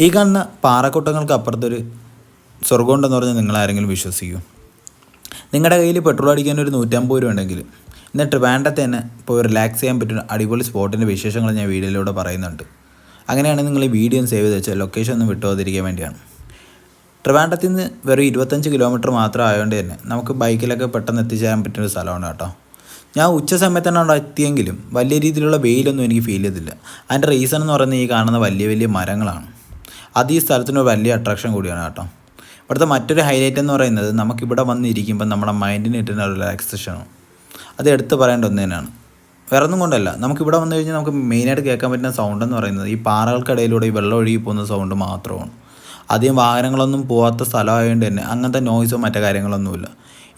ഈ കാണുന്ന പാറക്കൂട്ടങ്ങൾക്ക് അപ്പുറത്തൊരു സ്വർഗമുണ്ടെന്ന് പറഞ്ഞാൽ നിങ്ങളാരെങ്കിലും വിശ്വസിക്കും? നിങ്ങളുടെ കയ്യിൽ പെട്രോൾ അടിക്കാൻ ഒരു 150 രൂപ ഉണ്ടെങ്കിൽ ഇന്ന് ട്രിവാൻഡ്രത്ത് തന്നെ പോയി റിലാക്സ് ചെയ്യാൻ പറ്റുന്ന അടിപൊളി സ്പോട്ടിൻ്റെ വിശേഷങ്ങൾ ഞാൻ വീഡിയോയിലൂടെ പറയുന്നുണ്ട്. അങ്ങനെയാണെങ്കിൽ നിങ്ങൾ ഈ വീഡിയോ ഒന്ന് സേവ് ചെയ്ത് വെച്ചാൽ ലൊക്കേഷൻ ഒന്നും വിട്ടുപോകാതിരിക്കാൻ വേണ്ടിയാണ്. ട്രിവാൻഡ്രത്തിൽ നിന്ന് വെറും 25 കിലോമീറ്റർ മാത്രം ആയതുകൊണ്ട് തന്നെ നമുക്ക് ബൈക്കിലൊക്കെ പെട്ടെന്ന് എത്തിച്ചേരാൻ പറ്റുന്ന ഒരു സ്ഥലമാണ് കേട്ടോ. ഞാൻ ഉച്ച സമയത്താണ് അവിടെ എത്തിയെങ്കിലും വലിയ രീതിയിലുള്ള വെയിലൊന്നും എനിക്ക് ഫീൽ ചെയ്തില്ല. അതിൻ്റെ റീസൺ എന്ന് പറയുന്നത് ഈ കാണുന്ന വലിയ വലിയ മരങ്ങളാണ്. അത് ഈ സ്ഥലത്തിനൊരു വലിയ അട്രാക്ഷൻ കൂടിയാണ് കേട്ടോ. ഇവിടുത്തെ മറ്റൊരു ഹൈലൈറ്റ് എന്ന് പറയുന്നത് നമുക്കിവിടെ വന്നിരിക്കുമ്പോൾ നമ്മുടെ മൈൻഡിന് കിട്ടുന്ന ഒരു റിലാക്സേഷനാണ്. അത് എടുത്ത് പറയേണ്ട ഒന്ന് തന്നെയാണ്. വേറെ ഒന്നും കൊണ്ടല്ല, നമുക്കിവിടെ വന്നു കഴിഞ്ഞാൽ നമുക്ക് മെയിനായിട്ട് കേൾക്കാൻ പറ്റുന്ന സൗണ്ട് എന്ന് പറയുന്നത് ഈ പാറകൾക്കിടയിലൂടെ ഈ വെള്ളം ഒഴുകി പോകുന്ന സൗണ്ട് മാത്രമാണ്. അധികം വാഹനങ്ങളൊന്നും പോകാത്ത സ്ഥലമായതുകൊണ്ട് തന്നെ അങ്ങനത്തെ നോയ്സോ മറ്റു കാര്യങ്ങളൊന്നുമില്ല.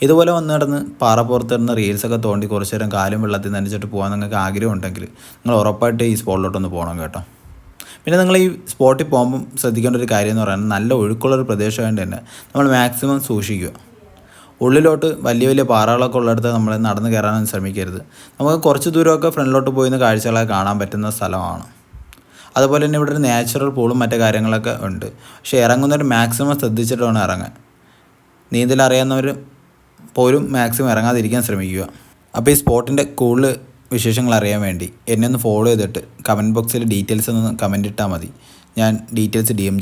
ഇതുപോലെ വന്ന് കിടന്ന് പാറപ്പുറത്തിരുന്ന് റീൽസൊക്കെ തോണ്ടി കുറച്ച് നേരം കാലും വെള്ളത്തിൽ നനച്ചിട്ട് പോകാൻ നിങ്ങൾക്ക് ആഗ്രഹം ഉണ്ടെങ്കിൽ നിങ്ങൾ ഉറപ്പായിട്ട് ഈ സ്പോട്ടിലോട്ടൊന്ന് പോകണം കേട്ടോ. പിന്നെ നിങ്ങൾ ഈ സ്പോട്ടിൽ പോകുമ്പം ശ്രദ്ധിക്കേണ്ട ഒരു കാര്യം എന്ന് പറയുന്നത് നല്ല ഒഴുക്കുള്ളൊരു പ്രദേശമായതുകൊണ്ട് തന്നെ നമ്മൾ മാക്സിമം സൂക്ഷിക്കുക. ഉള്ളിലോട്ട് വലിയ വലിയ പാറകളൊക്കെ ഉള്ളിടത്ത് നമ്മൾ നടന്ന് കയറാനൊന്നും ശ്രമിക്കരുത്. നമുക്ക് കുറച്ച് ദൂരമൊക്കെ ഫ്രണ്ടിലോട്ട് പോയിന്ന് കാഴ്ചകളൊക്കെ കാണാൻ പറ്റുന്ന സ്ഥലമാണ്. അതുപോലെ തന്നെ ഇവിടെ ഒരു നാച്ചുറൽ പൂളും മറ്റു കാര്യങ്ങളൊക്കെ ഉണ്ട്. പക്ഷേ ഇറങ്ങുന്നവർ മാക്സിമം ശ്രദ്ധിച്ചിട്ട് വേണം ഇറങ്ങാൻ. നീന്തൽ അറിയാവുന്നവർ പോലും മാക്സിമം ഇറങ്ങാതിരിക്കാൻ ശ്രമിക്കുക. അപ്പോൾ ഈ സ്പോട്ടിൻ്റെ കൂടുതൽ വിശേഷങ്ങൾ അറിയാൻ വേണ്ടി എന്നെ ഒന്ന് ഫോളോ ചെയ്തിട്ട് കമൻറ്റ് ബോക്സിൽ ഡീറ്റെയിൽസ് ഒന്ന് കമൻറ്റ് ഇട്ടാൽ മതി. ഞാൻ ഡീറ്റെയിൽസ് DM ചെയ്തു.